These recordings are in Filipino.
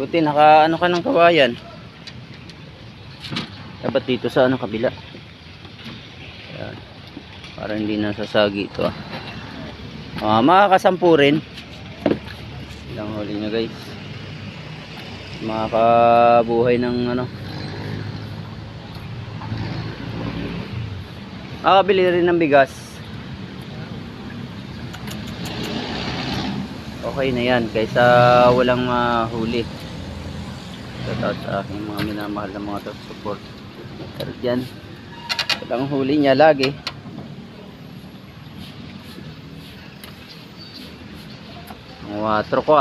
Buti naka ano ka ng kawayan. Dapat dito sa ano kabila. Ayan. Para hindi nasasagi ito makakasampu rin. Ilang huli nyo guys. Makakabuhay ng ano. Makakabili rin ng bigas. Okay na yan kaysa walang huli. Shoutout sa aking mga minamahal na mga support. Pero dyan walang huli niya lagi. Watro ko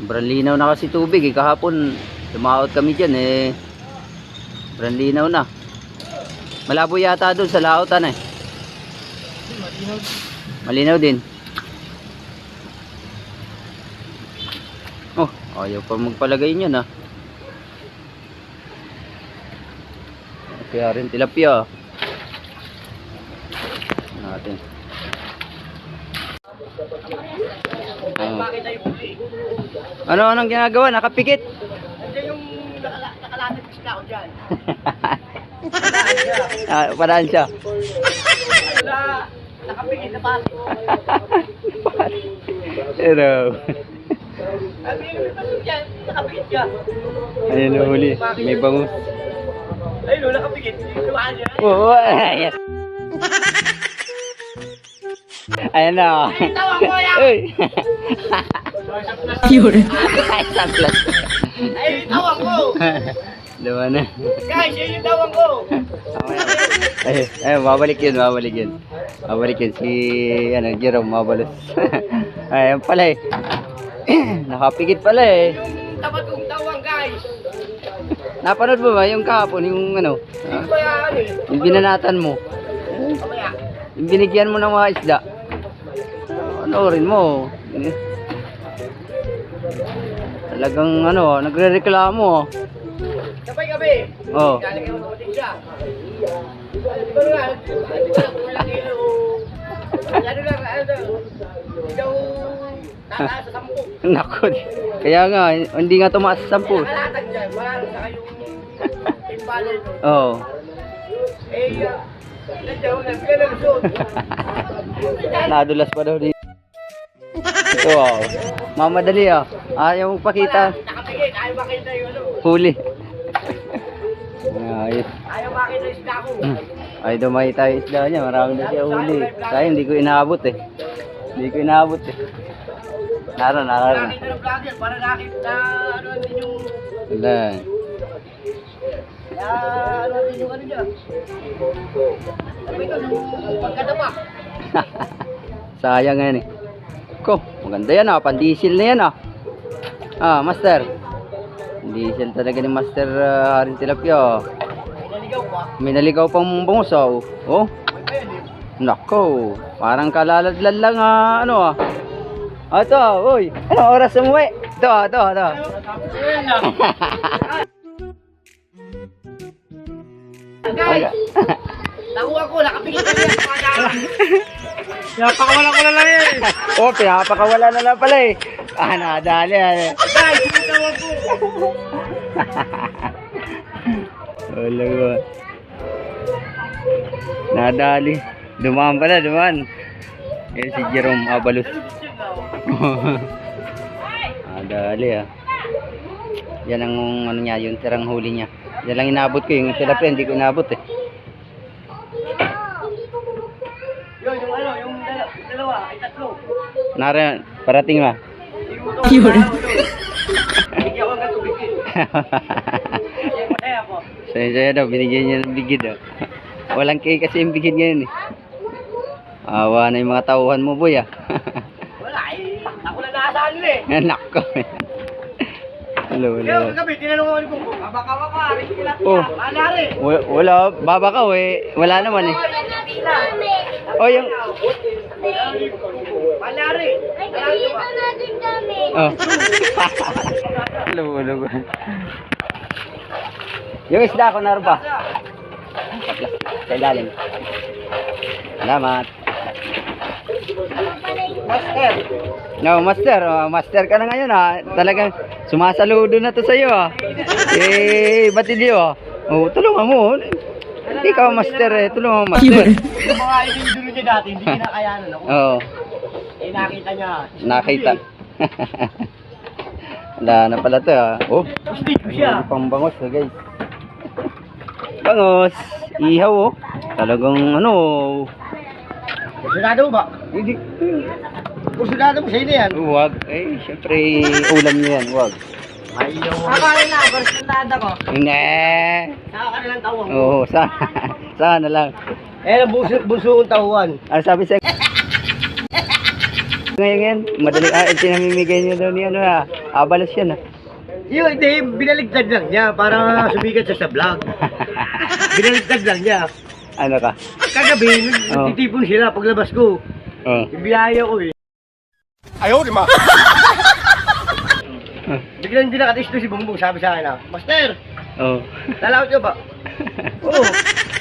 Brand na kasi tubig kahapon lumaot kami dyan brand linaw na. Malabo yata doon sa laotan malinaw din. Oh, ayaw pa magpalagay niyan kaya rin tilapia natin. Anong ginagawa? Nakapikit? Nandiyan yung nakalatag sila ako dyan. Paraan siya. Nakapikit na pati. Pero nakapikit ka. ayun na huli. May bangus. Ayun, nakapikit. Tumaan niya. Oo. Ayan. Ayan na. Tawag ko yan. Uy. Yun. Isang plus. Ayun, tawag ko. Diba na? Guys, yun yung tawag ko. Ay, babalik yun. Babalik yun si Jerome, mabalos. Ayan pala nakapikit pala Yung tapat kong tawag, guys. Napanood mo ba yung kahapon, yung Hindi ko yan yung binanatan mo? Kamaya. Yung binigyan mo ng mga isda. Panoorin mo. Talagang nagre-reklamo. Sabay gabi. Oh. Lalagyan mo sa siya. Di ba nga? Di ba walang kilo? Hindi daw tataas sa 10. Nako. Kaya nga, hindi nga tumaas sa 10. Nakalatag dyan. Parang sa kayong timbalan. Oo. Nandiyan, nagbigay na lusot. Nadulas pa daw dito. Ito mamadali ayaw magpakita. Nakapigil, ayaw makita yung Huli. Ayos. Ayaw makita yung isda ko. Ay dumay tayo isda niya. Marami na siya huli. Kaya hindi ko inaabot Hindi ko inaabot Naroon. Nakakita ng vlogger para nakita ano din yung... Wala. ano din yung ano niya. Sabi ko, yung pagkadapa. Sayang yan Ko, maganda yan pan-diesel na yan master. Diesel talaga ni Master Haring Tilapia. Naligaw pa. May naligaw pang bangus Oh. Nako, parang kalaladlan lang ito uy. Anong oras umuwi? Ito. Guys, nakuha ko, nakapigil kami ang pagkakala. Napakawala ko na lang Pinapakawala na lang pala nadali Guys, yung tawag ko. Wala ko. Nadali. Dumaan. Si Jerome Abalos. Nadali Yan ang niya, yung tirang huli niya. Yan lang inabot ko, yung tilapia hindi ko inabot Yun, yung dalawa, ay tatlo. Nara, parating ba? Yun. Hindi ako ang katubigin. Masaya po. Saya daw, binigyan niya ng bigid Walang cake kasi yung bigid ngayon Awa na yung mga tauhan mo boy Wala ako na naasahan Nako Kaya kagabi, tinanong ako ni Kung babakawa ka, rin sila Manari. Wala, babakaw wala naman yung Manari. Lugo. Yung isda ko naroon pa. Sa ilalim. Salamat. Master. No, master. Master ka na ngayon ha. Talagang sumasaludo na to sa'yo ha. Ba't hindi oh? Oh, tulungan mo. Hindi ka master eh. Tulungan mo master. Yung mga idol niya dati, hindi kinakayanan ako. Oo. Eh, nakita niya. Nakita. Wala na pala to ha. Oh, Gusto ko siya. pang bangos ha guys. Bangos. Ihaw oh. Talagang ano. Kursunado mo ba? Hindi. Kursunado mo, sa'yo na yan. Huwag. Eh, syempre ulam niyo yan. Huwag. Ayaw. Kakain na, kursunado ko. Hindi. Saka ka na lang tawang mo. Oo, sana lang. Eh, ang buso kong tawuan. Ano sabi sa'yo? Ngayon, madaling pinamimigay niyo daw ni ano ha. Abalos yan ha. Yun, hindi, binaligtad lang niya para sumikat siya sa vlog. Binaligtad lang niya. Ano ka? Kagabi, Oh. nagtitipon sila paglabas ko. Oo. Ibiyaya ko eh. Ayaw, di ma. Biglang hindi nakatisto si Bongbong, sabi sa akin Master, Oo. lalawat ka ba? Oo.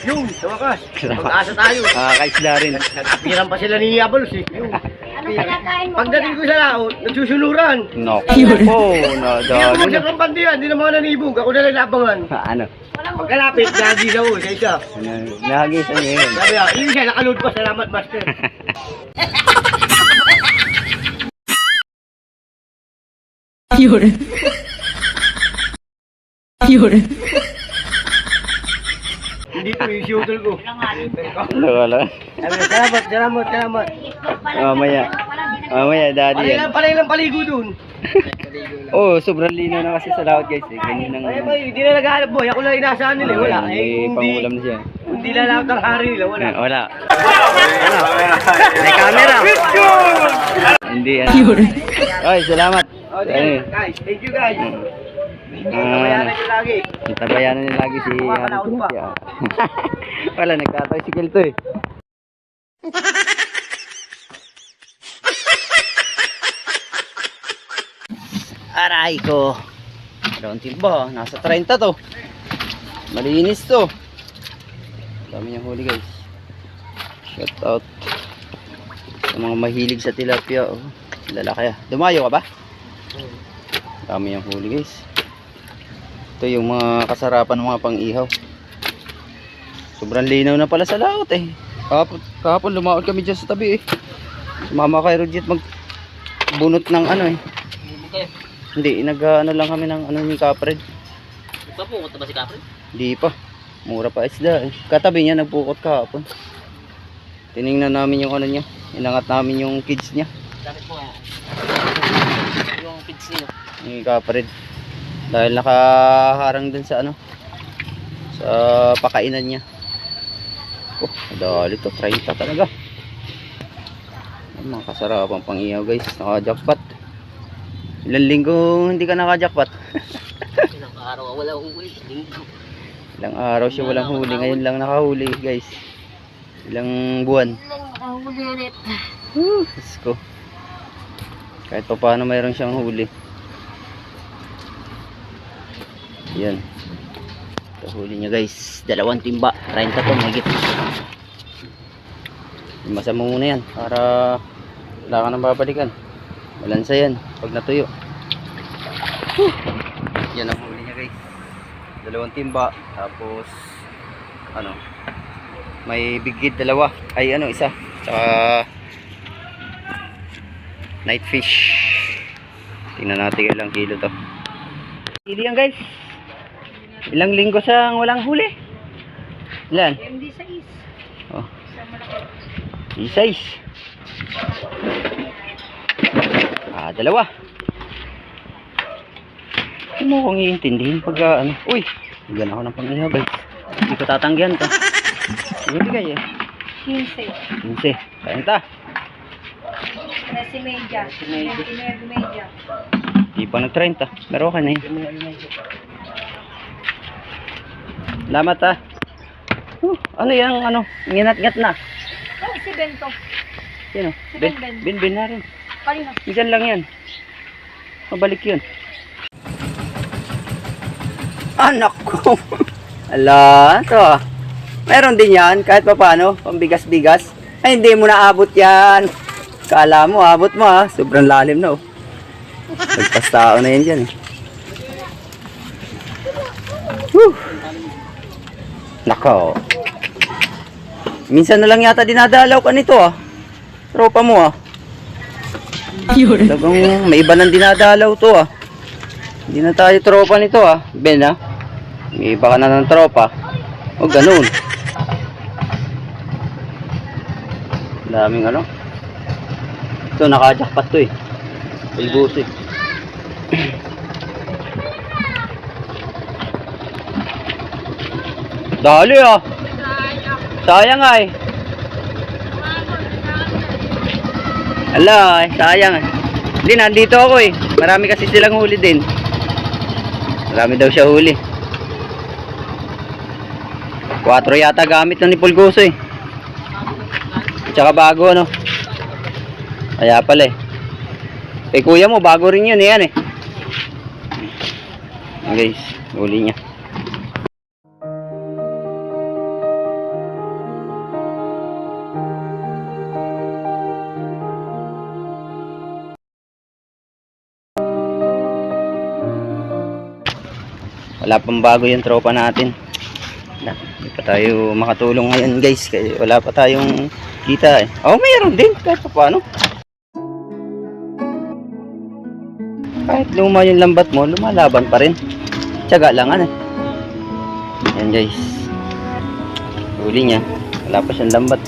Yun, sa wakas. Mag-asa tayo. Kaisda rin. Nag-apiran pa sila ni Abalos eh. Yun. Ano kinakain mo? Pagdating ko sa laot, nagsusunuran. Naku, Hindi nadali ako na. sa kampandian, hindi na mga nanibog. Ako na lang nabangan. Ano? Pagkalapit, nagis ako sa isa. Nahagisan niyo yun. Sabi yun siya, nakaload pa. Salamat, Master. Yun. Yun. Hindi ko yung shuttle ko. Ano wala? Salamat. Mamaya, daddy yan. Panay lang paligo dun. Oh, sobrang linaw na kasi sa laot guys eh. Ganyan ang... Ay, ba, hindi na naghahanap buhay. Ako lang inaasahan nila. Wala. May pangulam na siya. Hindi lalakot ang hari nila. Wala. Wala. Ano? May camera. Hindi ano. Yun. Ay, salamat. Oh, guys, thank you guys. Kamayanan nyo lagi. Tabayanan niya lagi si Panahon pa. Wala, nagka-tricycle to eh. Aray ko. Dalawang timba, nasa 30 to. Malinis to. Dami niyang huli guys. Shout out sa mga mahilig sa tilapia. Oh, lalaki ah. Dumayo ka ba? Dami niyang huli guys. Ito yung mga kasarapan ng mga pang-ihaw. Sobrang linaw na pala sa laot eh. Kahapon lumaot kami dyan sa tabi eh. Sumama kay Roget magbunot ng ano eh. Hindi, nag-ano lang kami ng ano ni Kapred. Nagpapukot na ba si Capri? Hindi pa. Mura pa isda eh. Katabi niya nagpukot kahapon. Tiningnan namin yung ano niya. Inangat namin yung kids niya. Gamit mo yung kids niyo. Ni Kapred. Dahil nakaharang dun sa ano. Sa pakainan niya. Oh, dali to. 30 talaga. Mga kasarapan pang ihaw guys. Naka-jackpot. Ilang linggo hindi ka naka-jackpot. Ilang araw wala uwi. Ilang araw siya walang huli. Ngayon lang nakahuli guys. Ilang buwan. Nakahuli ulit. Diyos ko. Kahit pa paano mayroon siyang huli. Yan. Ito huli niya guys. 2 timba. 30 to mahigit. Imasan mo muna yan. Para wala ka nang babalikan. Balansa yan. Pag natuyo. Yan ang huli niya guys. 2 timba. Tapos ano. May bigid 2. Ay ano isa. Tsaka night fish. Tingnan natin ilang kilo to. Kilo yan guys. Ilang linggo siyang walang huli. Ilan? MD sa is. Oh. Isais. 2. Hindi mo kong iintindihin pag ano. Uy, bigyan ako ng pang-ihaw guys. Hindi ko tatanggihan to. Hindi bigay eh. 15. 15. Kain ta. 13 media. 29 media. Di pa nag-30. Pero okay na yun. Salamat ha. Ano yan? Ano? Nginat-ngat na. Oh, si Bento. Yan o. Si Ben. Ben na rin. Kanina. Diyan lang yan. Mabalik yun. Anak ko. Ala, ito ah. Meron din yan kahit pa paano. Pambigas-bigas. Ay, hindi mo naabot yan. Kala mo, abot mo ha. Sobrang lalim na oh. Nagpastao na yan dyan eh. Whew. Nako. Minsan na lang yata dinadalaw ka nito ah. Tropa mo ah. Fiore. Talagang may iba nang dinadalaw to ah. Hindi na tayo tropa nito ah. Ben ah. May iba ka na ng tropa. O ganun. Daming ano. Ito naka-jackpot to eh. Pulbuso eh. Dali ah. Sayang ay. Ala, sayang eh. Hindi, nandito ako eh. Marami kasi silang huli din. Marami daw siya huli. 4 yata gamit ng ni Pulgoso eh. Tsaka bago ano. Kaya pala eh. Kay kuya mo, bago rin yun eh. Yan eh. Guys, huli niya. Wala pang bago yung tropa natin. Hindi pa tayo makatulong ngayon guys. Kaya wala pa tayong kita eh. Oh, mayroon din. Kahit pa paano. Kahit luma yung lambat mo, lumalaban pa rin. Tiyaga lang ano. Yan guys. Huli niya. Wala pa siyang lambat.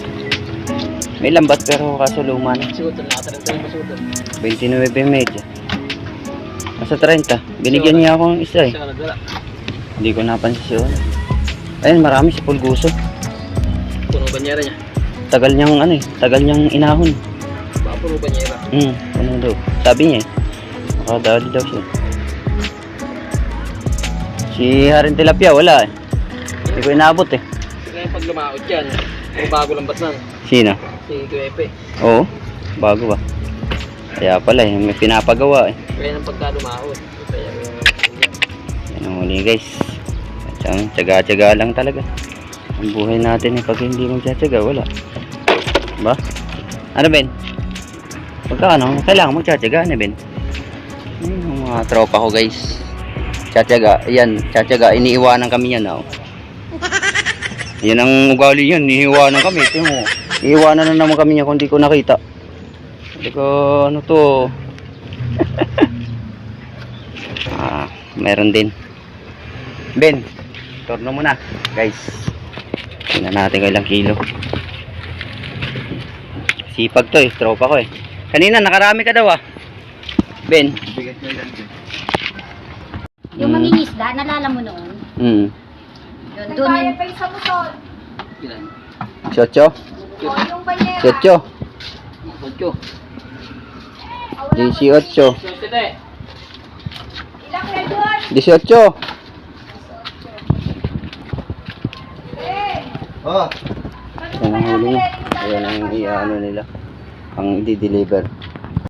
May lambat pero kaso luma na. 29.5. Nasa 30. Binigyan niya ako ng isa eh. Hindi ko napansin yun. Ayun, marami si Pulgoso. Puno banyera niya. Tagal niyang ano eh. Tagal niyang inahon. Baka puno banyera. Ano daw. Sabi niya eh. Nakadali daw siya. Si Haring Tilapia wala eh. Hindi ko inabot eh. Kaya pag lumaot yan, bago lang ba't nan? Sino? Si Kuepe. Oo. Bago ba? Kaya pala eh. May pinapagawa eh. Kaya nang pagka lumaot. Kaya Yan ang huli guys. Tsaga-tsaga lang talaga. Ang buhay natin eh. Pag hindi magtsatsaga, wala. Ba? Ano Ben? Pagka ano, kailangan magtsatsaga na Ben. Yung mga tropa ko guys. Tsatsaga. Yan, tsatsaga. Iniiwanan kami yan. Oh. Yan ang ugali yan. Iniiwanan kami. Ito mo. Iiwanan na naman kami niya kung di ko nakita. Hindi ko ano to. Meron din. Ben, torno mo na guys. Tingnan natin kung ilang kilo. Sipag to eh. Tropa ko eh. Kanina nakarami ka daw ah. Ben. Yung mangingisda, nalala mo noon? Hmm. Yun, doon yung... pa yung sa musol. Siotso? O, yung banyera. Siotso? 18. Ilang na doon? 18. Oh. Yan ang huli niya. Ayan ang i-ano nila. Ang i-deliver.